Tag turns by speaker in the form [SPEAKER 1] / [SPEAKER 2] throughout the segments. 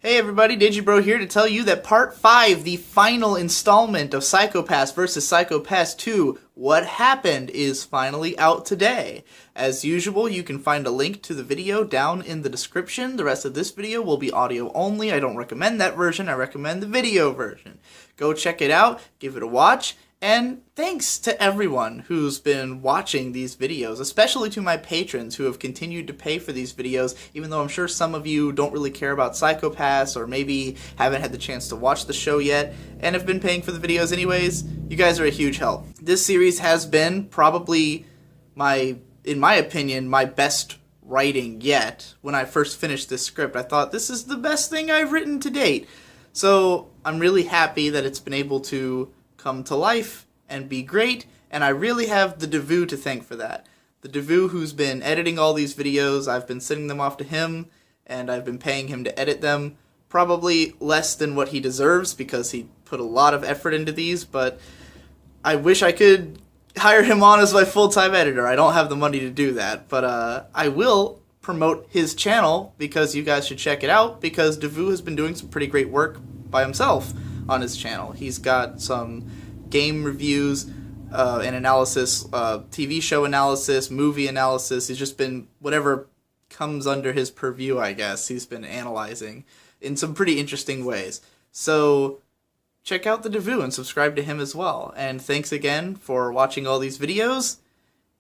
[SPEAKER 1] Hey everybody, Digibro here to tell you that Part 5, the final installment of Psycho-Pass vs. Psycho-Pass 2, What Happened, is finally out today. As usual, you can find a link to the video down in the description. The rest of this video will be audio only. I don't recommend that version, I recommend the video version. Go check it out, give it a watch, and thanks to everyone who's been watching these videos, especially to my patrons who have continued to pay for these videos, even though I'm sure some of you don't really care about Psycho-Pass or maybe haven't had the chance to watch the show yet and have been paying for the videos anyways. You guys are a huge help. This series has been probably in my opinion, my best writing yet. When I first finished this script, I thought this is the best thing I've written to date. So I'm really happy that it's been able to come to life and be great, and I really have the Devu to thank for that. The Devu who's been editing all these videos, I've been sending them off to him, and I've been paying him to edit them. Probably less than what he deserves, because he put a lot of effort into these, but I wish I could hire him on as my full-time editor. I don't have the money to do that, but I will promote his channel, because you guys should check it out, because Devu has been doing some pretty great work by himself on his channel. He's got some game reviews and analysis, TV show analysis, movie analysis. He's just been, whatever comes under his purview, I guess, he's been analyzing in some pretty interesting ways. So check out the Devu and subscribe to him as well. And thanks again for watching all these videos,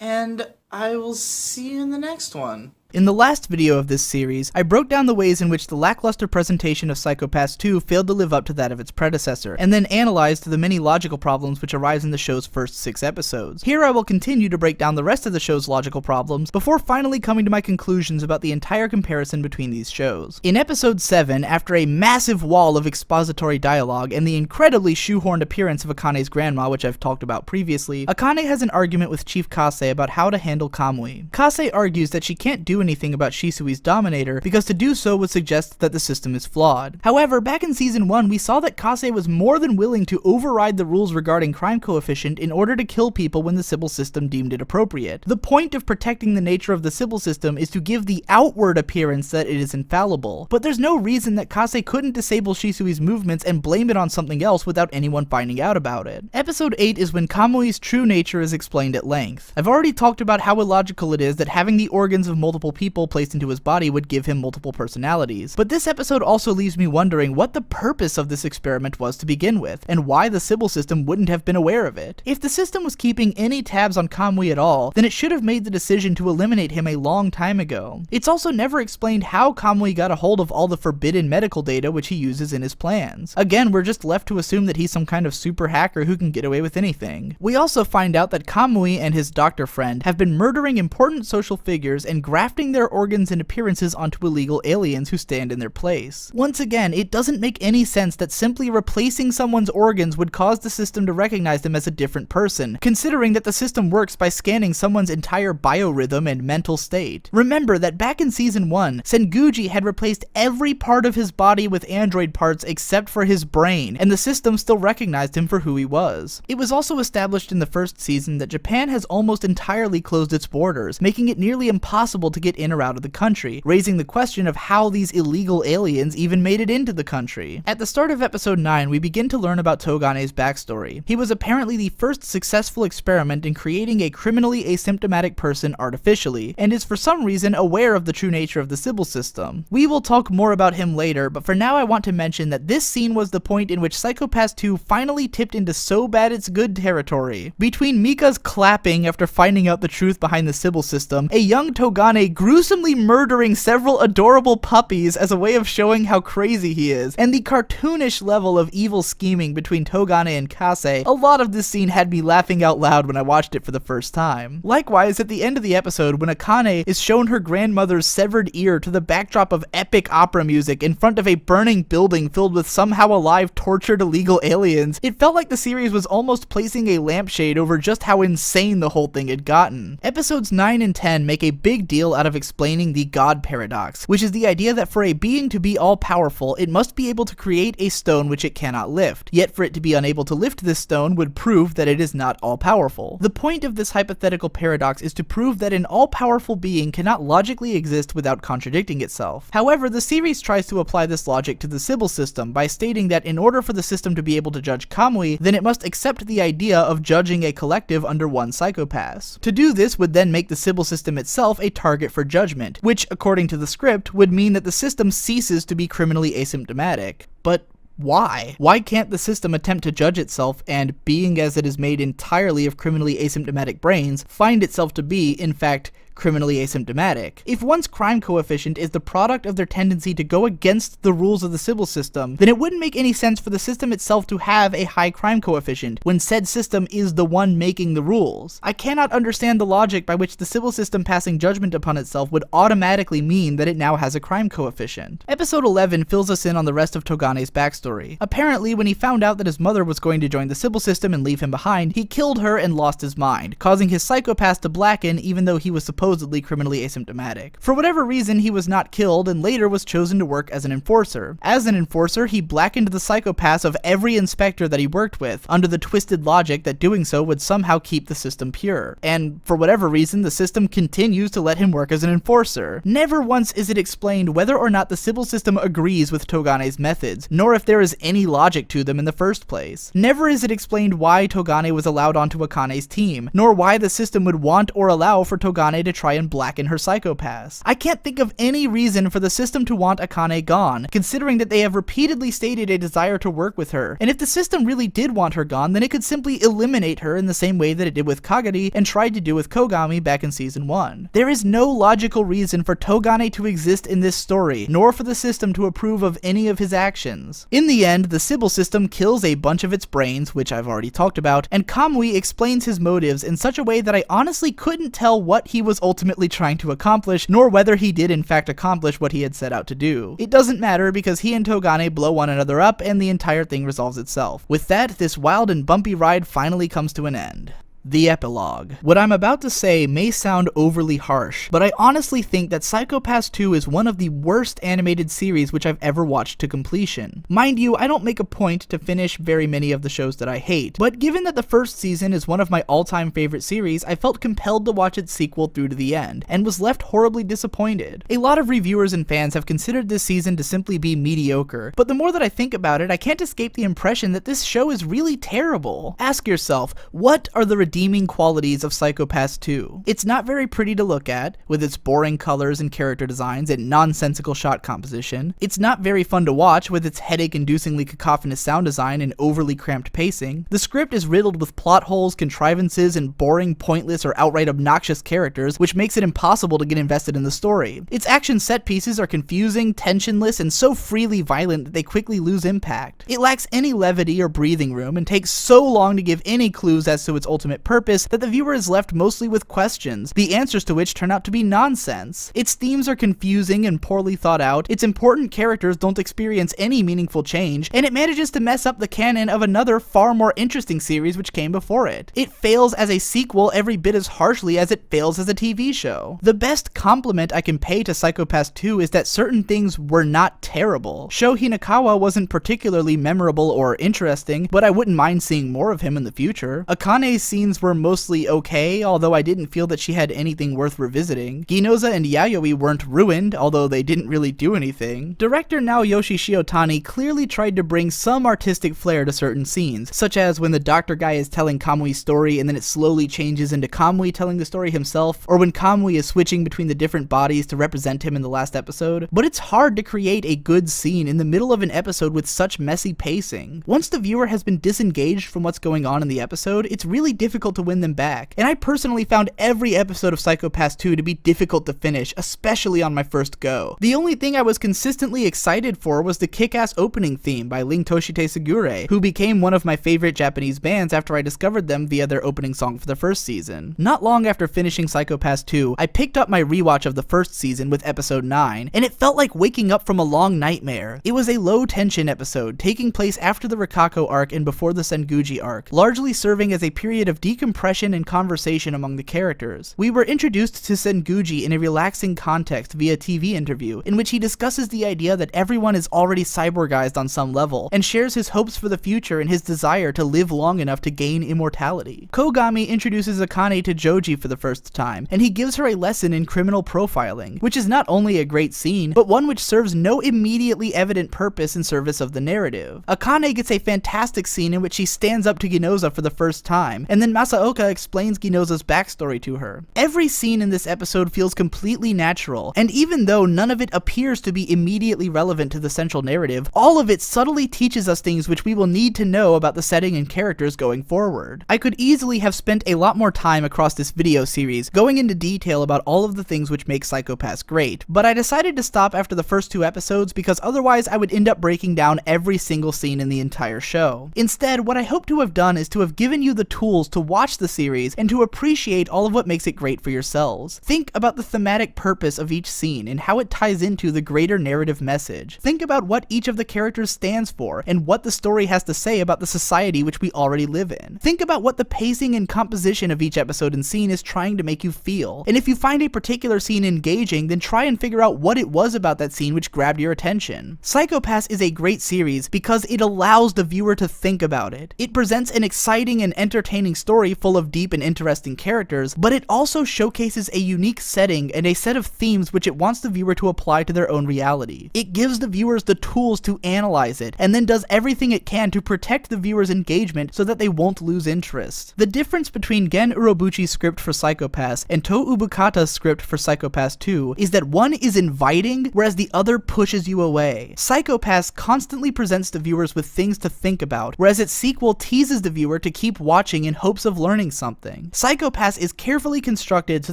[SPEAKER 1] and I will see you in the next one. In the last video of this series, I broke down the ways in which the lackluster presentation of Psycho-Pass 2 failed to live up to that of its predecessor, and then analyzed the many logical problems which arise in the show's first 6 episodes. Here I will continue to break down the rest of the show's logical problems, before finally coming to my conclusions about the entire comparison between these shows. In episode 7, after a massive wall of expository dialogue and the incredibly shoehorned appearance of Akane's grandma, which I've talked about previously, Akane has an argument with Chief Kase about how to handle Kamui. Kase argues that she can't do anything about Shisui's Dominator, because to do so would suggest that the system is flawed. However, back in Season 1, we saw that Kase was more than willing to override the rules regarding crime coefficient in order to kill people when the Sibyl system deemed it appropriate. The point of protecting the nature of the Sibyl system is to give the outward appearance that it is infallible, but there's no reason that Kase couldn't disable Shisui's movements and blame it on something else without anyone finding out about it. Episode 8 is when Kamui's true nature is explained at length. I've already talked about how illogical it is that having the organs of multiple people placed into his body would give him multiple personalities, but this episode also leaves me wondering what the purpose of this experiment was to begin with, and why the Sibyl system wouldn't have been aware of it. If the system was keeping any tabs on Kamui at all, then it should have made the decision to eliminate him a long time ago. It's also never explained how Kamui got a hold of all the forbidden medical data which he uses in his plans. Again, we're just left to assume that he's some kind of super hacker who can get away with anything. We also find out that Kamui and his doctor friend have been murdering important social figures and grafting their organs and appearances onto illegal aliens who stand in their place. Once again, it doesn't make any sense that simply replacing someone's organs would cause the system to recognize them as a different person, considering that the system works by scanning someone's entire biorhythm and mental state. Remember that back in Season 1, Senguji had replaced every part of his body with android parts except for his brain, and the system still recognized him for who he was. It was also established in the first season that Japan has almost entirely closed its borders, making it nearly impossible to get in or out of the country, raising the question of how these illegal aliens even made it into the country. At the start of episode 9, we begin to learn about Togane's backstory. He was apparently the first successful experiment in creating a criminally asymptomatic person artificially, and is for some reason aware of the true nature of the Sibyl system. We will talk more about him later, but for now I want to mention that this scene was the point in which Psycho-Pass 2 finally tipped into so bad it's good territory. Between Mika's clapping after finding out the truth behind the Sibyl system, a young Togane gruesomely murdering several adorable puppies as a way of showing how crazy he is, and the cartoonish level of evil scheming between Togane and Kase, a lot of this scene had me laughing out loud when I watched it for the first time. Likewise, at the end of the episode, when Akane is shown her grandmother's severed ear to the backdrop of epic opera music in front of a burning building filled with somehow alive tortured illegal aliens, it felt like the series was almost placing a lampshade over just how insane the whole thing had gotten. Episodes 9 and 10 make a big deal out out of explaining the God paradox, which is the idea that for a being to be all-powerful, it must be able to create a stone which it cannot lift, yet for it to be unable to lift this stone would prove that it is not all-powerful. The point of this hypothetical paradox is to prove that an all-powerful being cannot logically exist without contradicting itself. However, the series tries to apply this logic to the Sibyl system by stating that in order for the system to be able to judge Kamui, then it must accept the idea of judging a collective under one Psycho-Pass. To do this would then make the Sibyl system itself a target for judgment, which, according to the script, would mean that the system ceases to be criminally asymptomatic. But why? Why can't the system attempt to judge itself and, being as it is made entirely of criminally asymptomatic brains, find itself to be, in fact, criminally asymptomatic? If one's crime coefficient is the product of their tendency to go against the rules of the Sibyl system, then it wouldn't make any sense for the system itself to have a high crime coefficient when said system is the one making the rules. I cannot understand the logic by which the Sibyl system passing judgment upon itself would automatically mean that it now has a crime coefficient. Episode 11 fills us in on the rest of Togane's backstory. Apparently, when he found out that his mother was going to join the Sibyl system and leave him behind, he killed her and lost his mind, causing his Psycho-Pass to blacken even though he was supposedly criminally asymptomatic. For whatever reason, he was not killed and later was chosen to work as an enforcer. As an enforcer, he blackened the Psycho-Pass of every inspector that he worked with, under the twisted logic that doing so would somehow keep the system pure. And for whatever reason, the system continues to let him work as an enforcer. Never once is it explained whether or not the Sibyl system agrees with Togane's methods, nor if there is any logic to them in the first place. Never is it explained why Togane was allowed onto Akane's team, nor why the system would want or allow for Togane to try and blacken her Psycho-Pass. I can't think of any reason for the system to want Akane gone, considering that they have repeatedly stated a desire to work with her, and if the system really did want her gone, then it could simply eliminate her in the same way that it did with Kagari and tried to do with Kogami back in season 1. There is no logical reason for Togane to exist in this story, nor for the system to approve of any of his actions. In the end, the Sibyl system kills a bunch of its brains, which I've already talked about, and Kamui explains his motives in such a way that I honestly couldn't tell what he was ultimately trying to accomplish, nor whether he did in fact accomplish what he had set out to do. It doesn't matter because he and Togane blow one another up and the entire thing resolves itself. With that, this wild and bumpy ride finally comes to an end. The epilogue. What I'm about to say may sound overly harsh, but I honestly think that Psycho-Pass 2 is one of the worst animated series which I've ever watched to completion. Mind you, I don't make a point to finish very many of the shows that I hate, but given that the first season is one of my all-time favorite series, I felt compelled to watch its sequel through to the end, and was left horribly disappointed. A lot of reviewers and fans have considered this season to simply be mediocre, but the more that I think about it, I can't escape the impression that this show is really terrible. Ask yourself, what are the redeeming qualities of Psycho-Pass 2? It's not very pretty to look at, with its boring colors and character designs and nonsensical shot composition. It's not very fun to watch, with its headache-inducingly cacophonous sound design and overly cramped pacing. The script is riddled with plot holes, contrivances, and boring, pointless, or outright obnoxious characters, which makes it impossible to get invested in the story. Its action set pieces are confusing, tensionless, and so freely violent that they quickly lose impact. It lacks any levity or breathing room, and takes so long to give any clues as to its ultimate purpose that the viewer is left mostly with questions, the answers to which turn out to be nonsense. Its themes are confusing and poorly thought out, its important characters don't experience any meaningful change, and it manages to mess up the canon of another far more interesting series which came before it. It fails as a sequel every bit as harshly as it fails as a TV show. The best compliment I can pay to Psycho-Pass 2 is that certain things were not terrible. Sho Hinakawa wasn't particularly memorable or interesting, but I wouldn't mind seeing more of him in the future. Akane's scenes were mostly okay, although I didn't feel that she had anything worth revisiting. Ginoza and Yayoi weren't ruined, although they didn't really do anything. Director Naoyoshi Shiotani clearly tried to bring some artistic flair to certain scenes, such as when the doctor guy is telling Kamui's story and then it slowly changes into Kamui telling the story himself, or when Kamui is switching between the different bodies to represent him in the last episode. But it's hard to create a good scene in the middle of an episode with such messy pacing. Once the viewer has been disengaged from what's going on in the episode, it's really difficult to win them back, and I personally found every episode of Psycho-Pass 2 to be difficult to finish, especially on my first go. The only thing I was consistently excited for was the kick-ass opening theme by Ling Toshite Sugure, who became one of my favorite Japanese bands after I discovered them via their opening song for the first season. Not long after finishing Psycho-Pass 2, I picked up my rewatch of the first season with episode 9, and it felt like waking up from a long nightmare. It was a low-tension episode, taking place after the Rikako arc and before the Senguji arc, largely serving as a period of decompression and conversation among the characters. We were introduced to Senguji in a relaxing context via TV interview, in which he discusses the idea that everyone is already cyborgized on some level, and shares his hopes for the future and his desire to live long enough to gain immortality. Kogami introduces Akane to Joji for the first time, and he gives her a lesson in criminal profiling, which is not only a great scene, but one which serves no immediately evident purpose in service of the narrative. Akane gets a fantastic scene in which she stands up to Ginoza for the first time, and then Masaoka explains Ginoza's backstory to her. Every scene in this episode feels completely natural, and even though none of it appears to be immediately relevant to the central narrative, all of it subtly teaches us things which we will need to know about the setting and characters going forward. I could easily have spent a lot more time across this video series going into detail about all of the things which make Psycho Pass great, but I decided to stop after the first 2 episodes because otherwise I would end up breaking down every single scene in the entire show. Instead, what I hope to have done is to have given you the tools to watch the series and to appreciate all of what makes it great for yourselves. Think about the thematic purpose of each scene and how it ties into the greater narrative message. Think about what each of the characters stands for and what the story has to say about the society which we already live in. Think about what the pacing and composition of each episode and scene is trying to make you feel. And if you find a particular scene engaging, then try and figure out what it was about that scene which grabbed your attention. Psycho Pass is a great series because it allows the viewer to think about it. It presents an exciting and entertaining story full of deep and interesting characters, but it also showcases a unique setting and a set of themes which it wants the viewer to apply to their own reality. It gives the viewers the tools to analyze it, and then does everything it can to protect the viewer's engagement so that they won't lose interest. The difference between Gen Urobuchi's script for Psycho Pass and To Ubukata's script for Psycho Pass 2 is that one is inviting, whereas the other pushes you away. Psycho Pass constantly presents the viewers with things to think about, whereas its sequel teases the viewer to keep watching in hopes of learning something. Psycho Pass is carefully constructed so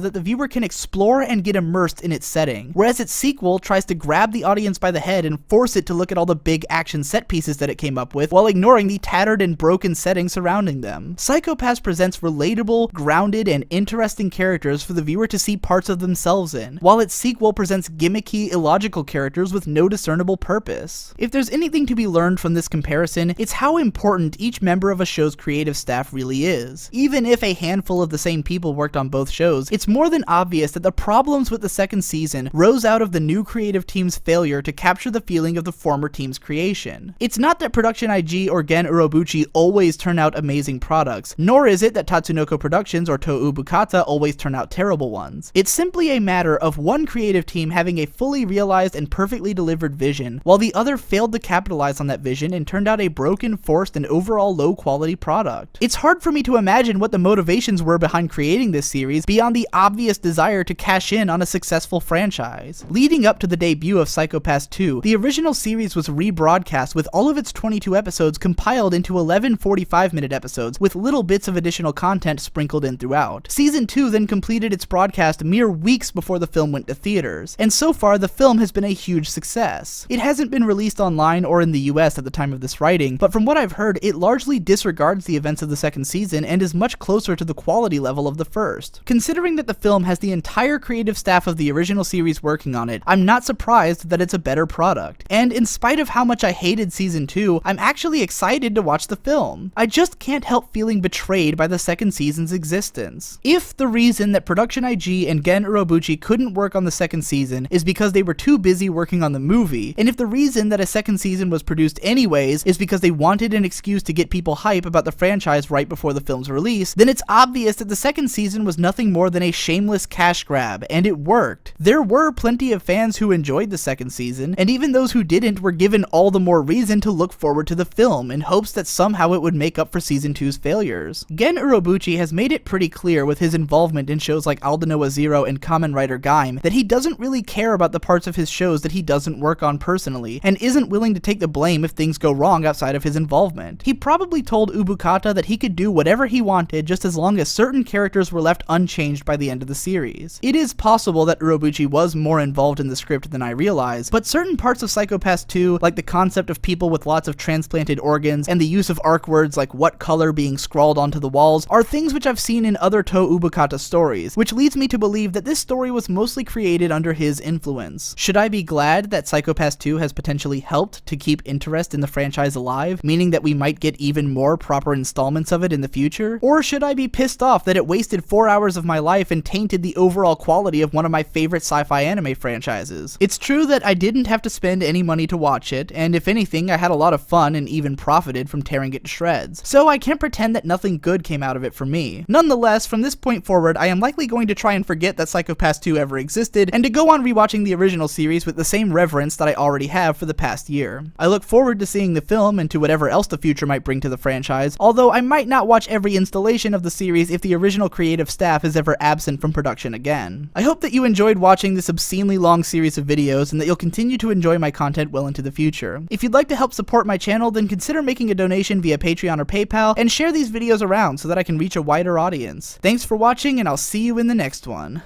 [SPEAKER 1] that the viewer can explore and get immersed in its setting, whereas its sequel tries to grab the audience by the head and force it to look at all the big action set pieces that it came up with, while ignoring the tattered and broken setting surrounding them. Psycho Pass presents relatable, grounded, and interesting characters for the viewer to see parts of themselves in, while its sequel presents gimmicky, illogical characters with no discernible purpose. If there's anything to be learned from this comparison, it's how important each member of a show's creative staff really is. Even if a handful of the same people worked on both shows, it's more than obvious that the problems with the second season rose out of the new creative team's failure to capture the feeling of the former team's creation. It's not that Production IG or Gen Urobuchi always turn out amazing products, nor is it that Tatsunoko Productions or To Ubukata always turn out terrible ones. It's simply a matter of one creative team having a fully realized and perfectly delivered vision, while the other failed to capitalize on that vision and turned out a broken, forced, and overall low-quality product. It's hard for me to imagine what the motivations were behind creating this series beyond the obvious desire to cash in on a successful franchise. Leading up to the debut of Psycho Pass 2, the original series was rebroadcast with all of its 22 episodes compiled into 11 45-minute episodes with little bits of additional content sprinkled in throughout. Season 2 then completed its broadcast mere weeks before the film went to theaters, and so far the film has been a huge success. It hasn't been released online or in the US at the time of this writing, but from what I've heard, it largely disregards the events of the second season and is much closer to the quality level of the first. Considering that the film has the entire creative staff of the original series working on it, I'm not surprised that it's a better product. And in spite of how much I hated season 2, I'm actually excited to watch the film. I just can't help feeling betrayed by the second season's existence. If the reason that Production IG and Gen Urobuchi couldn't work on the second season is because they were too busy working on the movie, and if the reason that a second season was produced anyways is because they wanted an excuse to get people hype about the franchise right before the film's release, then it's obvious that the second season was nothing more than a shameless cash grab, and it worked. There were plenty of fans who enjoyed the second season, and even those who didn't were given all the more reason to look forward to the film in hopes that somehow it would make up for season 2's failures. Gen Urobuchi has made it pretty clear with his involvement in shows like Aldnoah Zero and Kamen Rider Gaim that he doesn't really care about the parts of his shows that he doesn't work on personally, and isn't willing to take the blame if things go wrong outside of his involvement. He probably told Ubukata that he could do whatever he wanted just as long as certain characters were left unchanged by the end of the series. It is possible that Urobuchi was more involved in the script than I realize, but certain parts of Psycho Pass 2, like the concept of people with lots of transplanted organs and the use of arc words like what color being scrawled onto the walls, are things which I've seen in other To Ubukata stories, which leads me to believe that this story was mostly created under his influence. Should I be glad that Psycho Pass 2 has potentially helped to keep interest in the franchise alive, meaning that we might get even more proper installments of it in the future?
[SPEAKER 2] future? Or should I be pissed off that it wasted 4 hours of my life and tainted the overall quality of one of my favorite sci-fi anime franchises? It's true that I didn't have to spend any money to watch it, and if anything, I had a lot of fun and even profited from tearing it to shreds. So I can't pretend that nothing good came out of it for me. Nonetheless, from this point forward, I am likely going to try and forget that Psycho-Pass 2 ever existed, and to go on rewatching the original series with the same reverence that I already have for the past year. I look forward to seeing the film and to whatever else the future might bring to the franchise, although I might not watch every installation of the series if the original creative staff is ever absent from production again. I hope that you enjoyed watching this obscenely long series of videos and that you'll continue to enjoy my content well into the future. If you'd like to help support my channel, then consider making a donation via Patreon or PayPal, and share these videos around so that I can reach a wider audience. Thanks for watching, and I'll see you in the next one.